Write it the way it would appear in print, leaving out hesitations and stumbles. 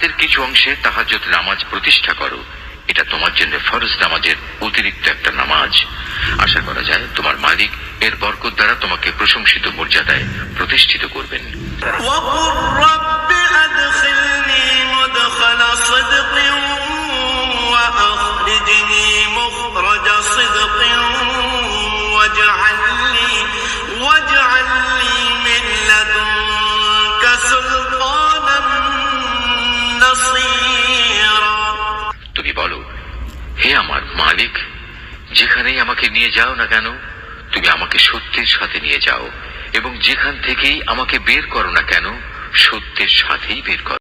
রাতের কিছু অংশে তাহাজ্জুদ নামাজ প্রতিষ্ঠা করো, এটা তোমার জন্য ফরজ নামাজের অতিরিক্ত একটা নামাজ। আশা করা যায় তোমার মালিক এর বরকত দ্বারা তোমাকে প্রশংসিত মর্যাদায় প্রতিষ্ঠিত করবেন। তুমি বলো, হে আমার মালিক, যেখানেই আমাকে নিয়ে যাও না কেন তুমি আমাকে সত্যের সাথে নিয়ে যাও, এবং যেখান থেকেই আমাকে বের করো না কেন সত্যের সাথেই বের করো।